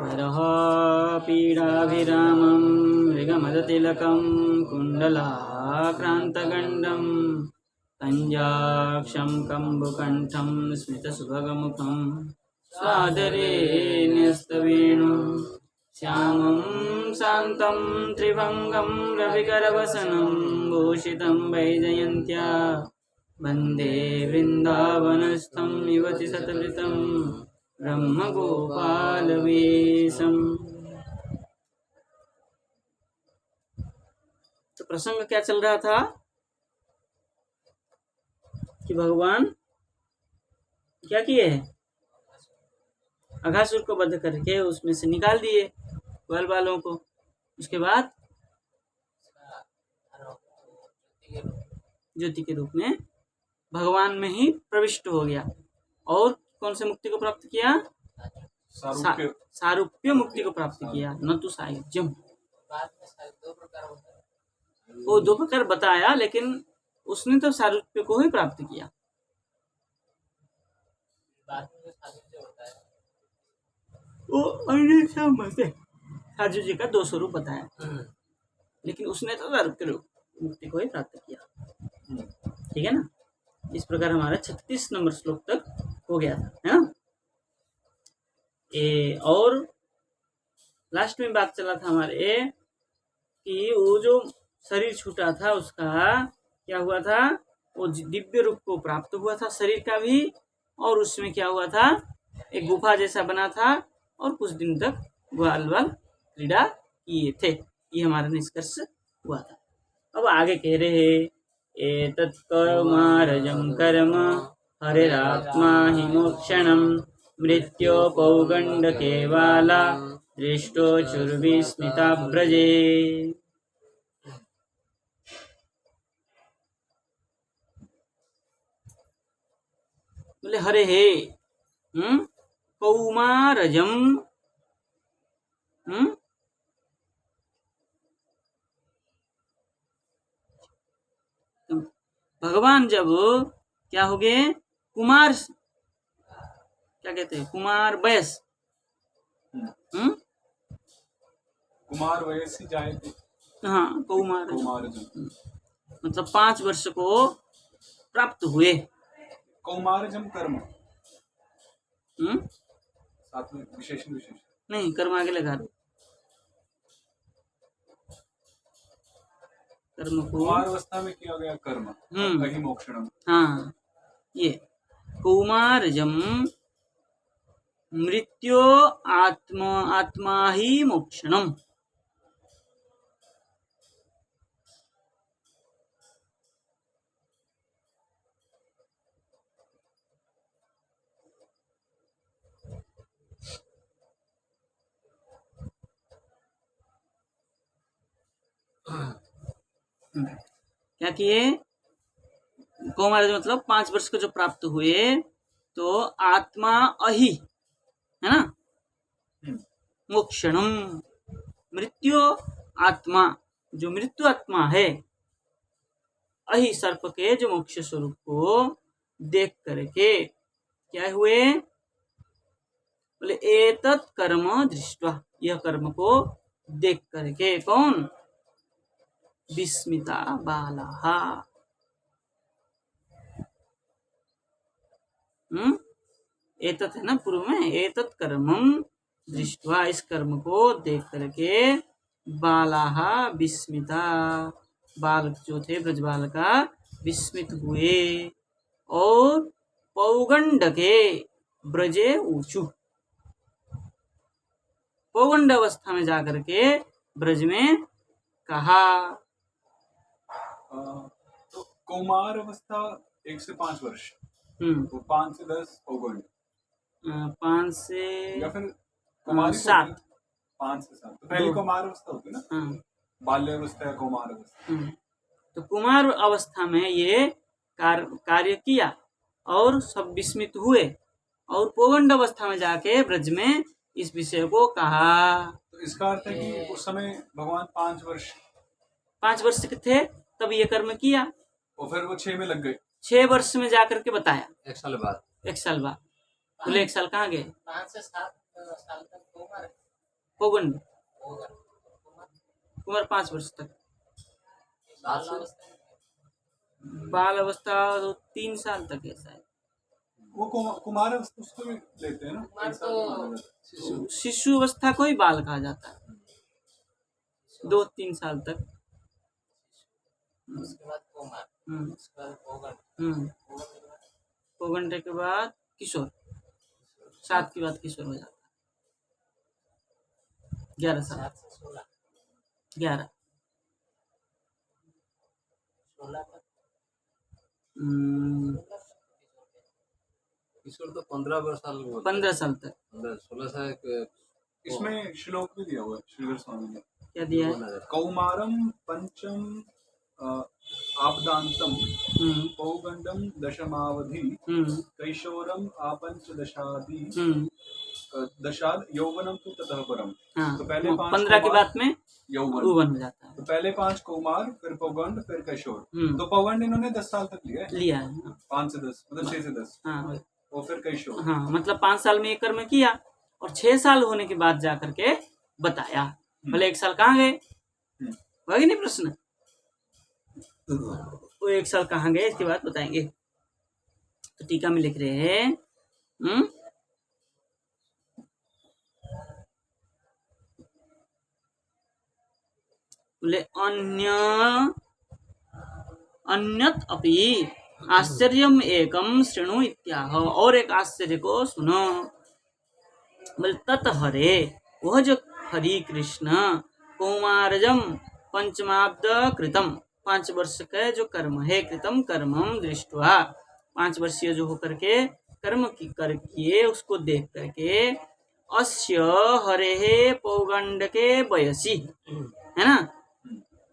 हरः पीडाभिरामं मृगमदतिलकं कुण्डलाक्रान्तगण्डं कञ्जाक्षं कम्बुकण्ठं स्मितसुभगमुखं स्वादरे न्यस्तवेणुं श्यामं शान्तं त्रिभङ्गं रविकरवसनं भूषितं वैजयन्त्या वन्दे वृन्दावनस्थं युवति शतवृतं ब्रह्मगोपालवेशम। तो प्रसंग क्या चल रहा था कि भगवान क्या किए हैं, अघासुर को वध करके उसमें से निकाल दिए ग्वाल बालों को। उसके बाद ज्योति के रूप में भगवान में ही प्रविष्ट हो गया और कौन से मुक्ति को प्राप्त किया? सारूप्य मुक्ति को प्राप्त किया, न तो सायुज्यम। वो दो प्रकार बताया, लेकिन उसने तो सारूप्य को ही प्राप्त किया। वो अन्य साजुजी का 2 स्वरूप बताया, लेकिन उसने तो सारूप्य मुक्ति को ही प्राप्त किया। ठीक है ना। इस प्रकार हमारा 36 नंबर श्लोक तक हो गया था, है ना। और लास्ट में बात चला था हमारे कि वो जो शरीर छूटा था उसका क्या हुआ था, वो दिव्य रूप को प्राप्त हुआ था शरीर का भी, और उसमें क्या हुआ था, एक गुफा जैसा बना था और कुछ दिन तक ग्वाल बाल क्रीड़ा किए थे। ये हमारा निष्कर्ष हुआ था। अब आगे कह रहे हैं, एतत् कर्मारजं कर्म हरिरात्मा हि मोक्षणं मृत्योपौगण्डके बाला दृष्टो चुर्विस्मिता व्रजे। बोले हरे हे कौमारजम, भगवान जब क्या हो गए, कुमार, क्या कहते हैं, कुमार वयस, कुमार वयस ही जाए थे। हाँ, कौमार मतलब 5 वर्ष को प्राप्त हुए। कौमारजम कर्म साथ में विशेषण नहीं, कर्म आगे लगा दो। कर्म को कुमार अवस्था में किया गया कर्म कहीं मोक्षणम। हाँ, ये कौमारजम मृत्यो आत्मा ही मोक्षणम। क्या किए, कौमारज मतलब 5 वर्ष को जो प्राप्त हुए, तो आत्मा अहि है ना, मोक्षणम, मृत्यु आत्मा, जो मृत्यु आत्मा है, अहि सर्प के जो मोक्ष स्वरूप को देख करके क्या हुए, बोले एतत् कर्म दृष्ट्वा, यह कर्म को देख करके, कौन, विस्मिता बालाहा, एतत् है ना पूर्व में, एतत् कर्मं दृष्ट्वा, इस कर्म को देख करके, बालाहा विस्मिता, बालक जो थे ब्रज बालका विस्मित हुए, और पौगंडके ब्रजे ऊचु, पौगंड अवस्था में जाकर के ब्रज में कहा। तो कौमार अवस्था 1 से 5 वर्ष, तो 5 से 10 पौगंड, 5 से या फिर कुमारी 7, 5 से 7 तो पहली कुमार अवस्था होती ना, बाल्य अवस्था या कुमार अवस्था। तो कुमार अवस्था में ये कार्य किया और सब विस्मित हुए, और पौगंड अवस्था में जाके ब्रज में इस विषय को कहा। तो इसका अर्थ है कि उस समय भगवान 5 वर्ष के थे तब ये कर्म किया, और फिर वो 6 में लग गए। 6 वर्ष में जाकर के बताया, 1 साल बाद। 1 साल बाद बोले 1 साल कहाँ गए, 5 से 7 साल तक पौगंड उम्र 5 वर्ष तक। बाल अवस्था तो 3 साल तक है शायद। वो कुमार अवस्था उसको भी लेते हैं ना, एक साल की माना जाता है। शिशु अवस्था को ही बाल कहा जाता है, 2-3 साल तक। उसके बाद कोमार, हम्म उसके बाद पौगंड, पौगंड के बाद किशोर, 7 के बाद किशोर हो जाता है, 11 साल। 7 से 16, 11 16 तक। किशोर तो 15 साल में होता है। 15 साल तक। 16 साल। इसमें श्लोक भी दिया हुआ है श्रीधर स्वामी ने, क्या दिया है? कौमारम पंचम आपदांतम हम्म पौगंडम दशमावधि हम्म कैशोरम आपंचदशादि हम्म दशाद यौवनम तो ततः परम। हाँ, तो पहले 5 15 के बाद में यौवन, वो बन जाता है। तो पहले 5 कौमार, फिर पौगंड, फिर कैशोर। हम्म। तो पौगंड इन्होंने 10 साल तक लिया है, लिया है। 5 से 10 मतलब 6 से 10, हाँ और फिर कैशोर। हाँ, मतलब 5 साल में ये कर्म किया और 6 साल होने के बाद जा करके बताया। भले 1 साल कहाँ गए, वही नहीं प्रश्न, वो 1 साल कहाँ गए इसके बाद बताएंगे। तो टीका में लिख रहे हैं बोले अन्यत अपि आश्चर्यम एकम शृणु इत्याह, और एक आश्चर्य को सुनो। बोले तत हरे, वह जो हरि कृष्ण कौमारजम पंचमाब्द कृतम, 5 वर्ष का जो कर्म है, कृतम कर्मम दृष्टवा, 5 वर्षीय जो होकर के कर्म की कर किए उसको देख करके, अस्य हरे पौगंड के वयसी, है ना,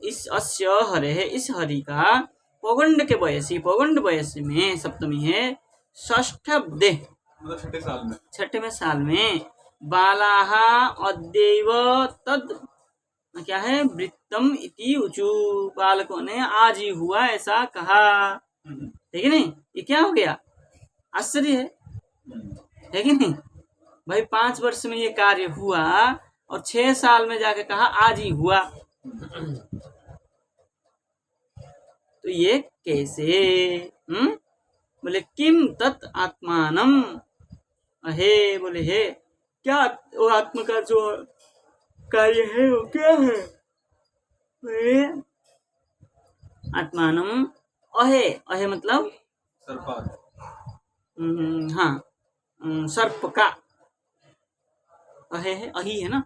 इस अस्य हरे है, इस हरि का पौगंड के वयसी, पौगंड वयस में सप्तमी है, षष्ठब्दे मतलब 6ठे साल में, 6ठे साल में बालाहा अद्यैव तद क्या है वृत्तम इति उचु, बालकों ने आज ही हुआ ऐसा कहा। ठीक है नहीं, ये क्या हो गया, आश्चर्य है कि नहीं भाई। 5 वर्ष में ये कार्य हुआ और 6 साल में जाके कहा आज ही हुआ, तो ये कैसे? बोले किम तत् आत्मानम अहे, बोले हे क्या वो आत्मा का जो कार्य है वो क्या है? आत्मानम अहे, अहे मतलब सर्पात, हाँ, सर्प का अहे है, अही है ना,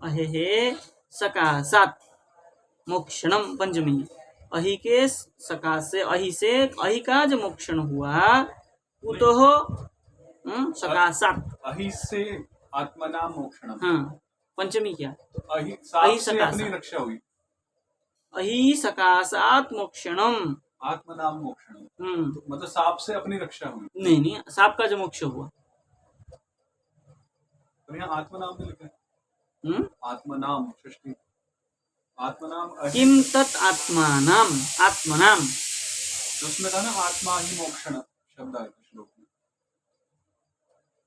अहे है सकाशात मोक्षणम, पंचमी अही के सकाश से, अही से, अही का जो मोक्षण हुआ उतो हो सकाशात, अहि से आत्मनाम मोक्षणम। हाँ, पंचमी क्या, तो अहि साप से अपनी रक्षा हुई, अही सकाशात मोक्षणम, आत्मनाम मोक्षणम, तो मतलब साप से अपनी रक्षा हुई। नहीं, साप का जो मोक्ष हुआ, तो यहाँ आत्मनाम में लिखा है, आत्मनाम षष्ठी, आत्मनाम किम तत् आत्मानाम, आत्मनाम, तो उसमें था ना आत्मा ही मोक्षण शब्द आया श्लोक में,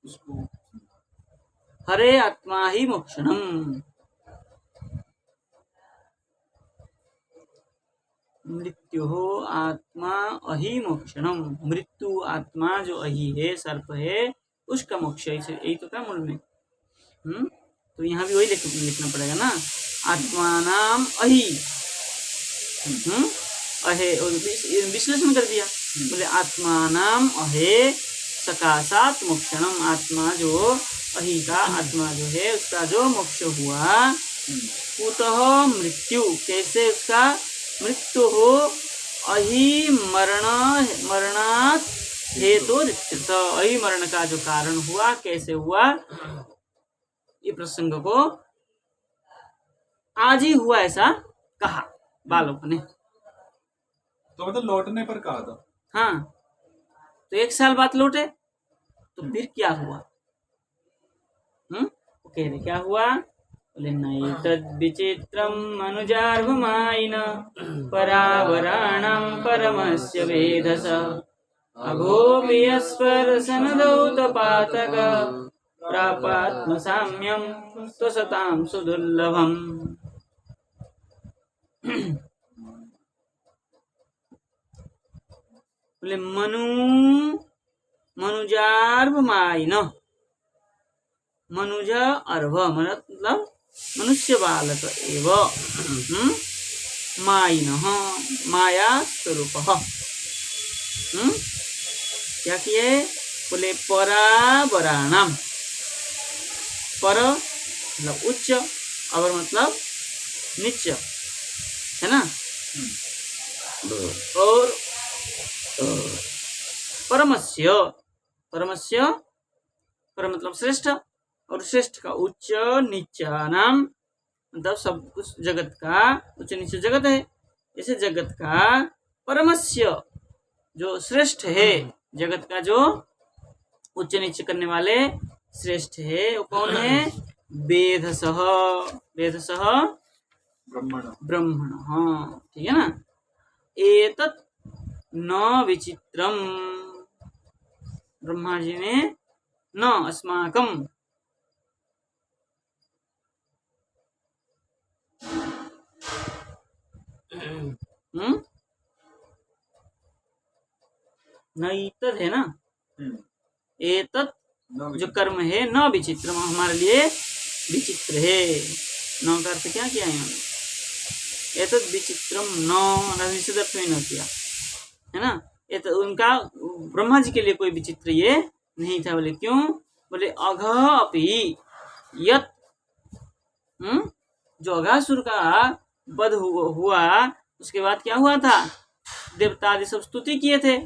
उसको हरे आत्मा ही मोक्षणम, मृत्यु हो आत्मा अहि मोक्षणम, मृत्यु आत्मा जो अहि है, सर्प है, उसका मोक्ष, यही तो क्या मूल में। तो यहाँ भी वही लिखना पड़ेगा ना, आत्मानाम अहि, अहे, विश्लेषण कर दिया, बोले आत्मानाम अहे सकाशात मोक्षणम, आत्मा जो अहि का आत्मा जो है उसका जो मोक्ष हुआ, कुतः मृत्यु, कैसे उसका मृत्यु हो, अहि मरणात् हेतु रिक्त, अहि मरण का जो कारण हुआ कैसे हुआ, ये प्रसंग को आज ही हुआ ऐसा कहा बालकों ने। तो मतलब लौटने पर कहा था, हाँ, तो 1 साल बाद लौटे, तो फिर क्या हुआ? कह रहे क्या हुआ, बोले नहीं तद विचित्रम मनुजार्भमायिन परावराणं परमस्य वेधस अघोपियस्पर सनदौत पातक प्रापात्मसाम्यं त्वसतां सुदुर्लभम्। बोले मनुजार्भमायिन, मनुज अर्भ मतलब मनुष्य बालक एव, मायिनः माया स्वरूप, क्या किए? बोले परावराणाम, पर मतलब उच्च, अवर मतलब नीच, है ना। और परमस्य, परमस्य पर मतलब श्रेष्ठ, और श्रेष्ठ का उच्च नीचा नाम मतलब सब कुछ जगत का उच्च नीच जगत है, ऐसे जगत का परमस्य जो श्रेष्ठ है, जगत का जो उच्च नीच करने वाले श्रेष्ठ है वो कौन है? वेधसः, वेधसः ब्रह्मण, हाँ ठीक है ना। एतत् न विचित्रम, ब्रह्मा जी ने न अस्माकम, नैतद है ना, एतत् जो कर्म है न विचित्रम हमारे लिए विचित्र है। न का अर्थ क्या किया है? एतत् विचित्रम न निषेध अर्थ में न किया है ना। उनका ब्रह्मा जी के लिए कोई विचित्र ये नहीं था। बोले क्यों? बोले अघ अपि यत, जो अघासुर का वध हुआ उसके बाद क्या हुआ था? देवता आदि सब स्तुति किए थे,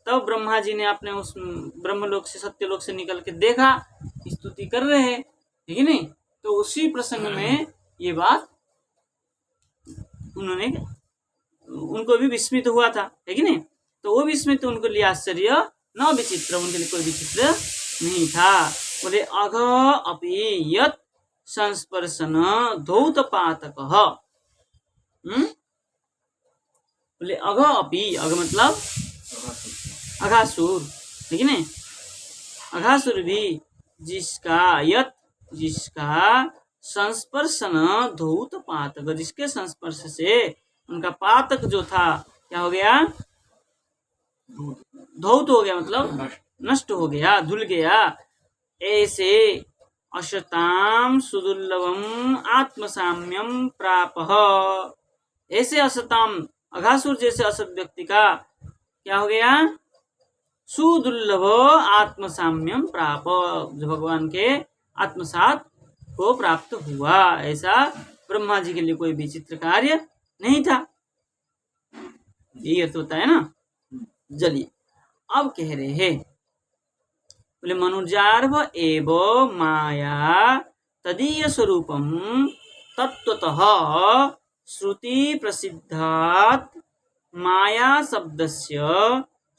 तब ब्रह्मा जी ने अपने उस ब्रह्मलोक से सत्यलोक से निकल के देखा स्तुति कर रहे हैं, ठीक है नहीं। तो उसी प्रसंग में ये बात उन्होंने उनको भी विस्मित हुआ था, है कि नहीं। तो वो विस्मित उनको लिए आश्चर्य न विचित्र, उनके लिए कोई विचित्र नहीं था। बोले अघ अपि यत् संस्पर्शन धौत पातक, बोले अघ अपि, अघ मतलब अघासुर, ठीक है नहीं। अघासुर भी जिसका यत, जिसका संस्पर्शन धौत पातक, जिसके संस्पर्श से उनका पातक जो था क्या हो गया? धौत हो गया मतलब नष्ट हो गया, धुल गया। ऐसे असताम सुदुर्लभम आत्मसाम्यम प्रापः, ऐसे असताम अघासुर जैसे असत व्यक्ति का क्या हो गया? सुदुर्लभ आत्मसाम्यम प्राप, जो भगवान के आत्मसात को प्राप्त हुआ, ऐसा ब्रह्मा जी के लिए कोई विचित्र कार्य नहीं था। ये अर्थ होता है ना। चलिए अब कह रहे हैं, बोले मनुजार्भ एव माया तदीय स्वरूपम तत्वतः श्रुति प्रसिद्धात् माया शब्दस्य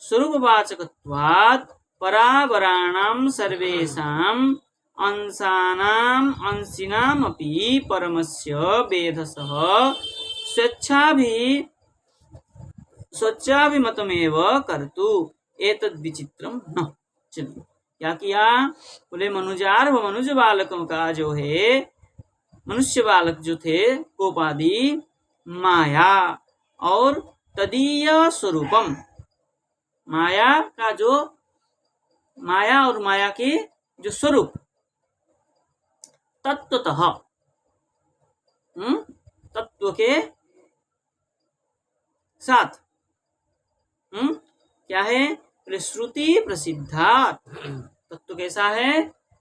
स्वरूपवाचकत्वात् परावराणां सर्वेषां अंशानां अंशिनामपि परमस्य वेधसः स्वच्छाभिमतमेव कर्तु एतद् विचित्रम न। चलिए क्या किया? बोले मनुजार्भ, मनुज बालकों का जो है, मनुष्य बालक जो थे गोपादि माया और तदीय स्वरूपम, माया का जो, माया और माया के जो स्वरूप तत्वतः, तत्व के साथ क्या है? बोले श्रुति प्रसिद्धात्, तत्व कैसा है?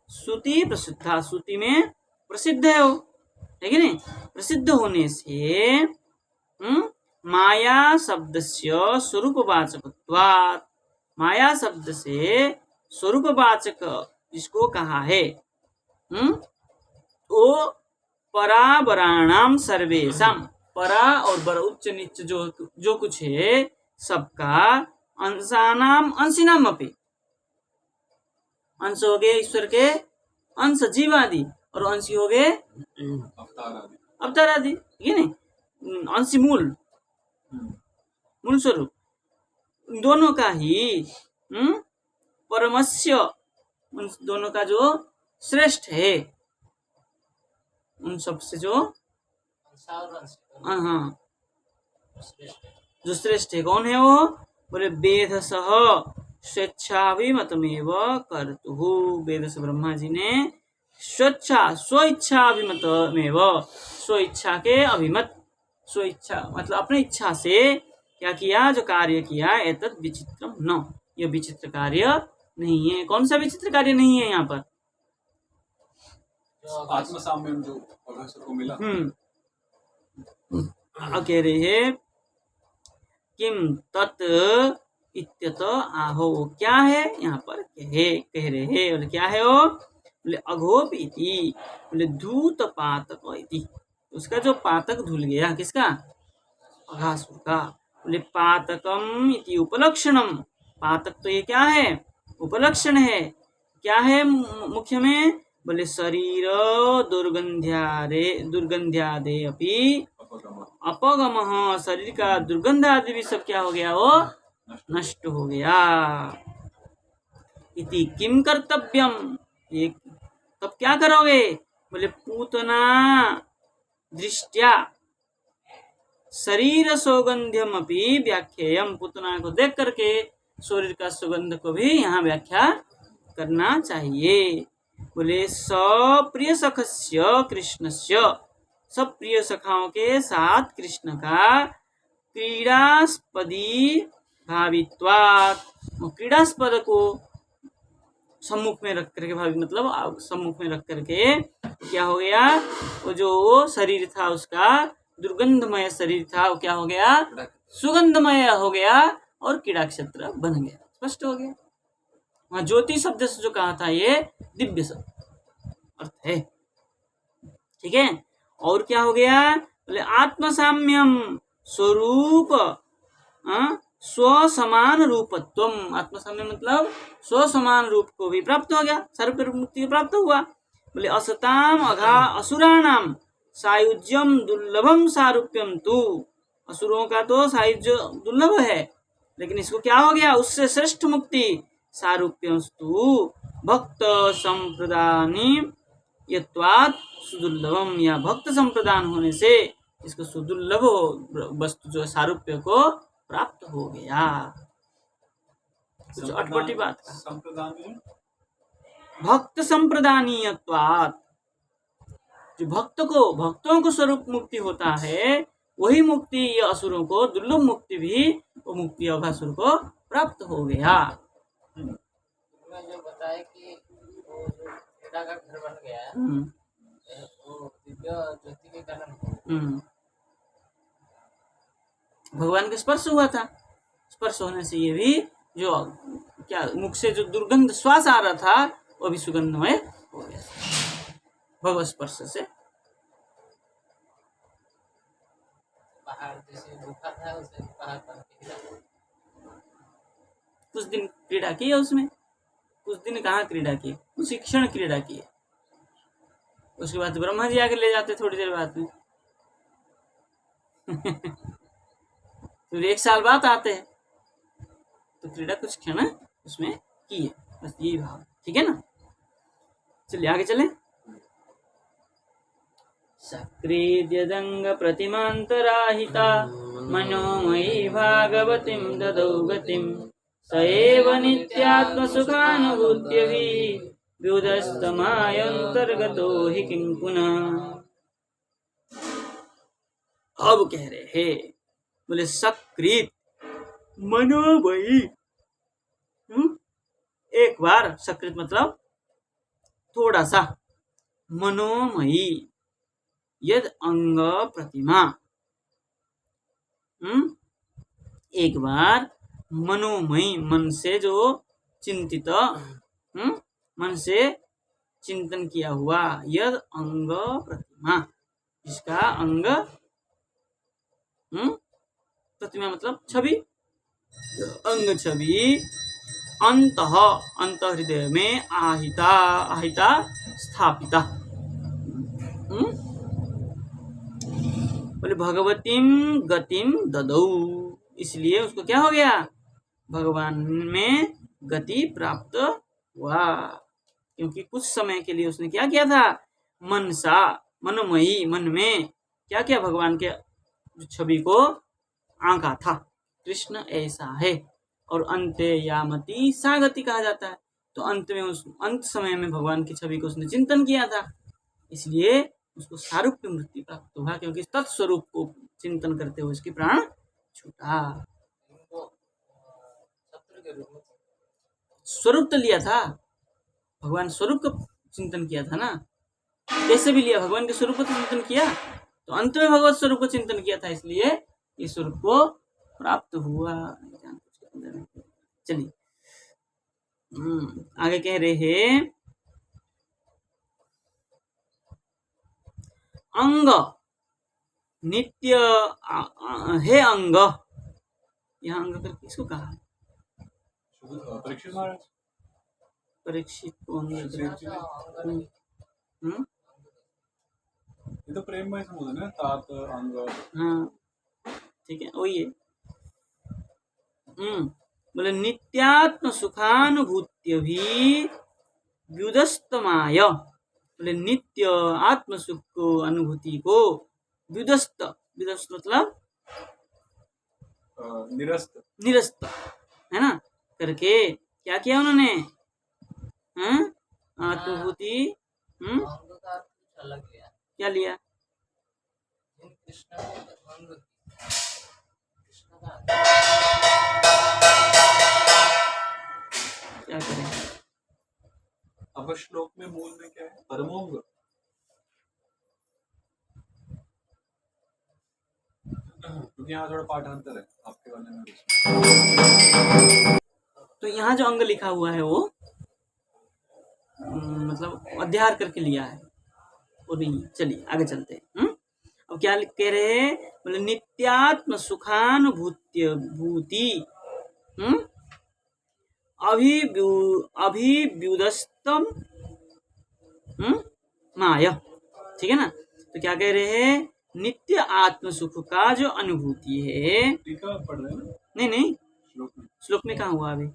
श्रुति प्रसिद्धा, श्रुति में प्रसिद्ध है वो, है कि नहीं। प्रसिद्ध होने से माया शब्दस्य स्वरूपवाचकत्वात्, माया शब्द से स्वरूपवाचक जिसको कहा है वो परावराणाम सर्वेषाम, परा और बर उच्च नीच जो कुछ है सबका, अंशानाम अंशिनाम अपि, अंश हो गए ईश्वर के अंश जीव आदि, और अंशी हो गए अवतार आदि, ठीक है नहीं। अंशी मूल, मूल स्वरूप, दोनों का ही परमस्य, उन दोनों का जो श्रेष्ठ है, उन सब से जो अंशा और अंश हाँ श्रेष्ठ है। जो श्रेष्ठ है, कौन है वो? बोले वेदसः स्वेच्छाभिमतमेव कर्तुः। वेद से ब्रह्मा जी ने स्वेच्छाभिमतमेव, स्वेच्छा के अभिमत, स्वेच्छा मतलब अपनी इच्छा से क्या किया, जो कार्य किया, एतत् विचित्रम न, यह विचित्र कार्य नहीं है। कौन सा विचित्र कार्य नहीं है यहाँ पर? आत्म साम्यम जो अघासुर को मिला। कह रहे हैं किम तत् इत्यत आहो, क्या है यहाँ पर कह रहे हैं, बोले क्या है वो? बोले अघोपीति, बोले धूत पातक इति, उसका जो पातक धुल गया, किसका? अघासुर का। बोले पातकम इति उपलक्षणम, पातक तो ये क्या है? उपलक्षण है। क्या है मुख्य में? बोले शरीर दुर्गंध्यादे अपि अपगम, शरीर का दुर्गंध आदि भी सब क्या हो गया? वो नष्ट हो गया। इति किम कर्तव्यम, ये तब क्या करोगे? बोले पूतना दृष्टया शरीर सौगंध्यम अपि व्याख्येयम, पूतना को देख करके शरीर का सुगंध को भी यहाँ व्याख्या करना चाहिए। बोले सप्रिय सखस्य कृष्णस्य, सब प्रिय सखाओं के साथ कृष्ण का क्रीडास्पदी भावित्वात्, क्रीडास्पद को सम्मुख में रख करके, भावी मतलब सम्मुख में रख करके क्या हो गया? वो जो शरीर था उसका दुर्गंधमय शरीर था, वो क्या हो गया? सुगंधमय हो गया और क्रीड़ा क्षेत्र बन गया। स्पष्ट हो गया। वहां ज्योति शब्द से जो कहा था ये दिव्य शब्द अर्थ है। ठीक है। और क्या हो गया? बोले आत्मसाम्यम स्वरूप स्वसमान रूपत्वम, आत्मसाम्य मतलब स्वसमान रूप को भी प्राप्त हो गया, सर्व मुक्ति प्राप्त हुआ। बोले असताम अघा असुराणाम सायुज्यम दुर्लभम सारूप्यम तु, असुरों का तो सायुज्य दुर्लभ है, लेकिन इसको क्या हो गया? उससे श्रेष्ठ मुक्ति सारूप्यस्तु भक्त संप्रदानी यत्वात् सुदुर्लभम, या भक्त संप्रदान होने से इसको सुदुर्लभ वस्तु जो सारूप्य को प्राप्त हो गया। कुछ अटपटी बात का भक्त संप्रदानीयत्वात्, जो भक्तों को स्वरूप मुक्ति होता है, वही मुक्ति ये असुरों को दुर्लभ मुक्ति भी, वो मुक्ति अघासुर को प्राप्त हो गया। जो बताया कि वो जो का घर बन गया है, वो दिव्य ज्योति के कारण भगवान का स्पर्श हुआ था। स्पर्श होने से ये भी जो क्या मुख से जो दुर्गंध श्वास आ रहा था वो भी सुगंधमय हो गया भगवत स्पर्श से। पहाड़ जैसे गुफा था, उसे पहाड़ बन के कुछ दिन क्रीड़ा की है उसमें, कुछ दिन कहाँ क्रीड़ा की, कुछ क्षण क्रीड़ा की है। उसके बाद ब्रह्मा जी आके ले जाते थोड़ी देर बाद में फिर 1 साल बाद आते हैं, तो क्रीड़ा कुछ क्षण उसमें की है, बस यही भाव। ठीक है ना। चलिए आगे चलें। सकृद्यदंग प्रतिमांतराहिता मनोमयी भागवतीं ददौ गतिं सएव नित्यात्म सुखानुभूत्यभिः व्युदस्तमायंतर्गतो हि किं पुनः। अब कह रहे हैं, बोले सकृत मनोमयी, एक बार सकृत मतलब थोड़ा सा, मनोमयी यद अंग प्रतिमा, एक बार मनोमयी मन से जो चिंतित, मन से चिंतन किया हुआ, यद अंग प्रतिमा, इसका अंग प्रतिमा मतलब छवि, अंग छवि, अंत हृदय में आहिता स्थापिता, बोले भगवतीं गतिम ददौ, इसलिए उसको क्या हो गया? भगवान में गति प्राप्त हुआ। क्योंकि कुछ समय के लिए उसने क्या किया था, मनसा मनमयी, मन में क्या किया, भगवान के छवि को आंका था। कृष्ण ऐसा है। और अंते यामति सागति कहा जाता है। तो अंत में, उस अंत समय में भगवान की छवि को उसने चिंतन किया था, इसलिए उसको सारूप्य मृत्यु प्राप्त हुआ, क्योंकि तत्स्वरूप को चिंतन करते हुए उसकी प्राण छूटा। इनको शत्रु के रूप में स्वरूप तो लिया था, भगवान स्वरूप का चिंतन किया था ना, कैसे भी लिया, भगवान के स्वरूप को चिंतन किया, तो अंत में भगवत स्वरूप को चिंतन किया था, इसलिए इस स्वरूप को प्राप्त हुआ। चलिए आगे कह रहे हैं, अंग नित्य है अंग, यहाँ अंग कर किसको कहा, परीक्षित महाराज, परीक्षित को अंग। ये तो प्रेममय संबोधन है, तात अंग। हाँ ठीक है, वही है। बोले नित्यात्म सुखानुभूत्य भी व्युदस्तमाय, बोले नित्य आत्म सुख को, अनुभूति को व्युदस्त, व्युदस्त मतलब निरस्त, निरस्त है ना, करके क्या किया उन्होंने, आत्मभूति अंग का अर्थ कुछ अलग लिया। क्या लिया, जिन कृष्ण के अंग, कृष्ण का क्या करें। अब श्लोक में मूल में क्या है, परमोंग। क्योंकि यहाँ थोड़ा पाठांतर है आपके वाले में। तो यहाँ जो अंग लिखा हुआ है वो मतलब अध्यार करके लिया है, वो नहीं। चलिए आगे चलते हैं। अब क्या कह रहे हैं, बोले नित्यात्म सुखानुभूत्य भूति अभिव्युदस्तम माया, ठीक है ना। तो क्या कह रहे हैं, नित्य आत्म सुख का जो अनुभूति है, टीका पढ़ रहे हैं ना? नहीं श्लोक में कहाँ हुआ अभी,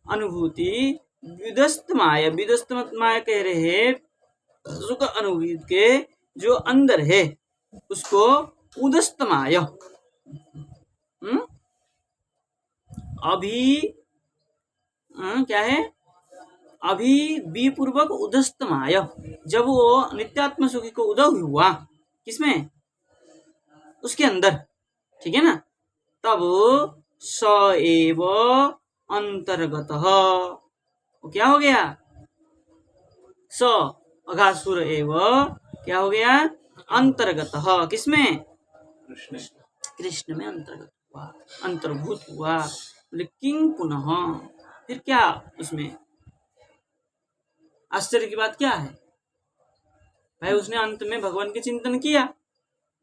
अनुभूति व्युदस्त माया, व्युदस्त माया कह रहे हैं सुख अनुभूति के जो अंदर है उसको उदस्त माया, अभी क्या है, अभी बी पूर्वक उदस्त माया, जब वो नित्यात्म सुखी को उदय हुआ किसमें, उसके अंदर, ठीक है ना, तब स एव अंतर्गतः, वो क्या हो गया, स अघासुर एव क्या हो गया, अंतर्गतः, किसमें, कृष्ण में अंतर्गत हुआ, अंतर्भूत हुआ। लेकिन पुनः फिर क्या, उसमें आश्चर्य की बात क्या है भाई, उसने अंत में भगवान के चिंतन किया,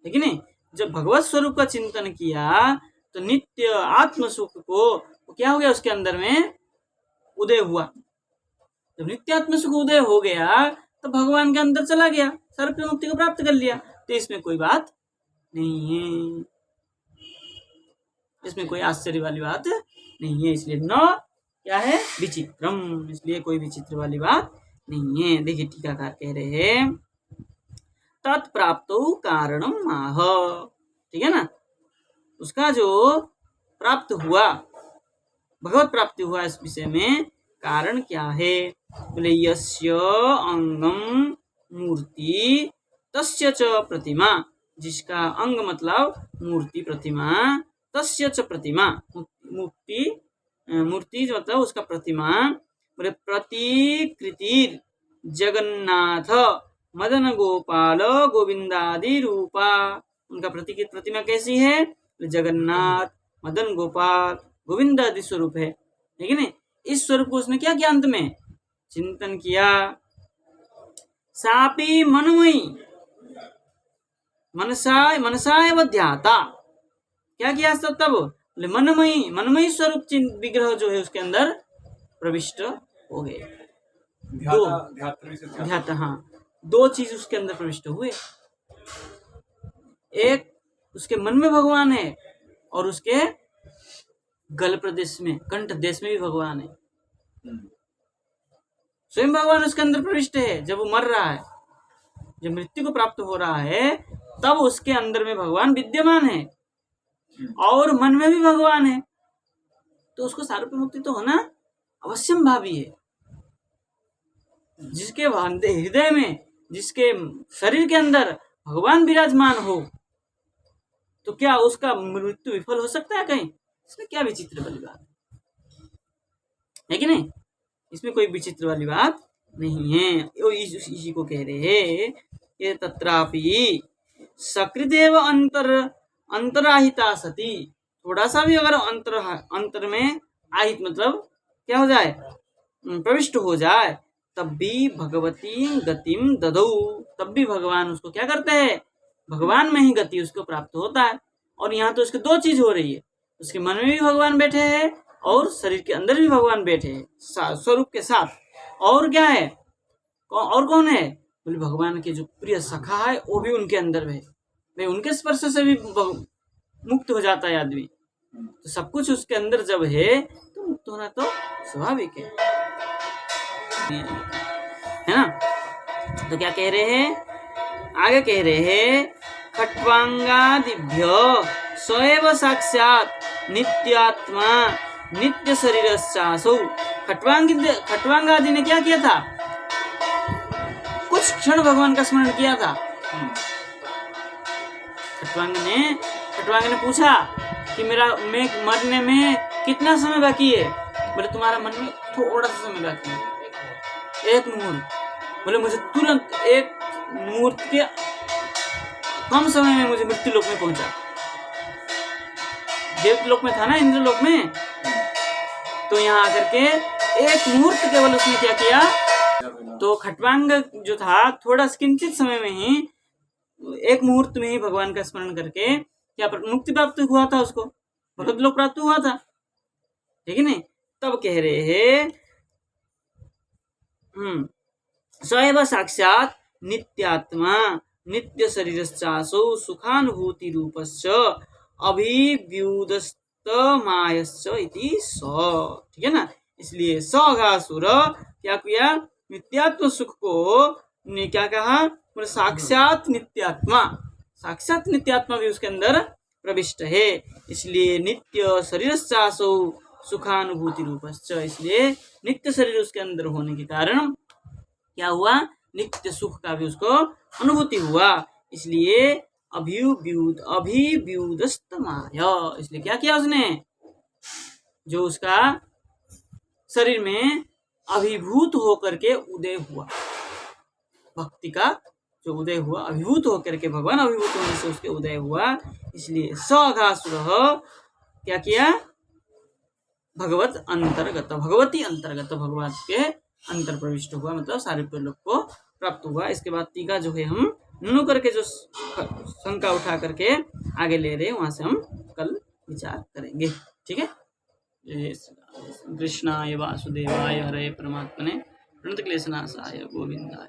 है कि नहीं। जब भगवत स्वरूप का चिंतन किया तो नित्य आत्म सुख को क्या हो गया, उसके अंदर में उदय हुआ। जब नित्य आत्म सुख उदय हो गया तो भगवान के अंदर चला गया, सर्व मुक्ति को प्राप्त कर लिया। तो इसमें कोई बात नहीं है, इसमें कोई आश्चर्य वाली बात नहीं है। इसलिए न क्या है, विचित्रम, इसलिए कोई विचित्र वाली बात नहीं है। देखिए टीकाकार कह रहे हैं, तत्प्राप्त कारणम आह, ठीक है ना, उसका जो प्राप्त हुआ, भगवत प्राप्ति हुआ, इस विषय में कारण क्या है, बोले यस्य अंगम मूर्ति तस्य च प्रतिमा, जिसका अंग मतलब मूर्ति प्रतिमा, तस्य च प्रतिमा, मूर्ति मतलब उसका प्रतिमा, बोले प्रतिकृति जगन्नाथ मदन गोपाल गोविंदादि रूपा, उनका प्रतिकृत प्रतिमा कैसी है, जगन्नाथ मदन गोपाल गोविंद आदि स्वरूप है, ठीक है ना। इस स्वरूप को उसने क्या किया, अंत में चिंतन किया। सापी मनमयी मनसाय ध्याता, क्या किया तब, मनमयी स्वरूप विग्रह जो है उसके अंदर प्रविष्ट हो गए। ध्याता, हाँ, दो चीज उसके अंदर प्रविष्ट हुए, एक उसके मन में भगवान है और उसके गल प्रदेश में, कंठ देश में भी भगवान है। स्वयं भगवान उसके अंदर प्रविष्ट है। जब वो मर रहा है, जब मृत्यु को प्राप्त हो रहा है, तब उसके अंदर में भगवान विद्यमान है और मन में भी भगवान है, तो उसको सारूप्य मुक्ति तो होना अवश्यम भावी है। जिसके हृदय में, जिसके शरीर के अंदर भगवान विराजमान हो, तो क्या उसका मृत्यु विफल हो सकता है कहीं? इसमें क्या विचित्र वाली बात है कि नहीं? इसमें कोई विचित्र वाली बात नहीं है। इसी को कह रहे हैं ये तत्रापि सकृदेव अंतराहिता सती, थोड़ा सा भी अगर अंतर में आहित मतलब क्या हो जाए, प्रविष्ट हो जाए, तब भी भगवती गतिम ददौ, तब भी भगवान उसको क्या करते हैं, भगवान में ही गति उसको प्राप्त होता है। और यहाँ तो उसके दो चीज हो रही है, उसके मन में भी भगवान बैठे हैं और शरीर के अंदर भी भगवान बैठे हैं स्वरूप के साथ। और क्या है, और कौन है बोले, भगवान के जो प्रिय सखा है वो भी उनके अंदर है, भाई उनके स्पर्श से भी मुक्त हो जाता है आदमी। तो सब कुछ उसके अंदर जब है तो मुक्त होना तो स्वाभाविक है ना। तो क्या कह रहे हैं, आगे कह रहे हैं खट्वांगादिभ्य स्वयं साक्षात नित्यात्मा नित्य शरीरस्यासौ। खट्वांगादि ने क्या किया था, कुछ क्षण भगवान का स्मरण किया था। खट्वांग ने पूछा कि मैं मरने में कितना समय बाकी है? बोले तुम्हारा मन में थोड़ा सा समय बाकी है, एक मुहूर्त। बोले मुझे तुरंत एक मुहूर्त के कम समय में मुझे मृत्यु लोक में पहुंचा। देवलोक में था ना, इंद्रलोक में, तो यहाँ आकर के एक मुहूर्त केवल उसने क्या किया, तो खट्वांग जो था थोड़ा किंचित समय में ही, एक मुहूर्त में ही भगवान का स्मरण करके क्या मुक्ति प्राप्त हुआ था, उसको भगवत लोक प्राप्त हुआ था, ठीक है नहीं। तब कह रहे हैं स्वयं साक्षात नित्यात्मा नित्य शरीरश्चासौ सुखानुभूति रूपश्च अभिव्युदस्त मायश्च इति स, ठीक है ना। इसलिए सघासुर क्या किया, नित्यात्म सुख को ने क्या कहा, साक्षात नित्यात्मा, साक्षात नित्यात्मा भी उसके अंदर प्रविष्ट है। इसलिए नित्य शरीरश्चासौ सुखानुभूति रूपश्च, इसलिए नित्य शरीर उसके अंदर होने के कारण क्या हुआ, नित्य सुख का भी उसको अनुभूति हुआ। इसलिए अभिव्युदस्त माया, इसलिए क्या किया उसने, जो उसका शरीर में अभिभूत होकर के उदय हुआ, भक्ति का जो उदय हुआ, अभिभूत होकर के, भगवान अभिभूत होने से उसके उदय हुआ। इसलिए सघासुर क्या किया, भगवत अंतर्गत, भगवती अंतर्गत, भगवान के अंतर प्रविष्ट हुआ, मतलब सारूप्य लोक को प्राप्त हुआ। इसके बाद टीका जो है हम नुनु करके जो शंका उठा करके आगे ले रहे हैं, वहां से हम कल विचार करेंगे, ठीक है। कृष्णाय वासुदेवाय हरे परमात्मने प्रणत क्लेशनाशाय गोविंदाय।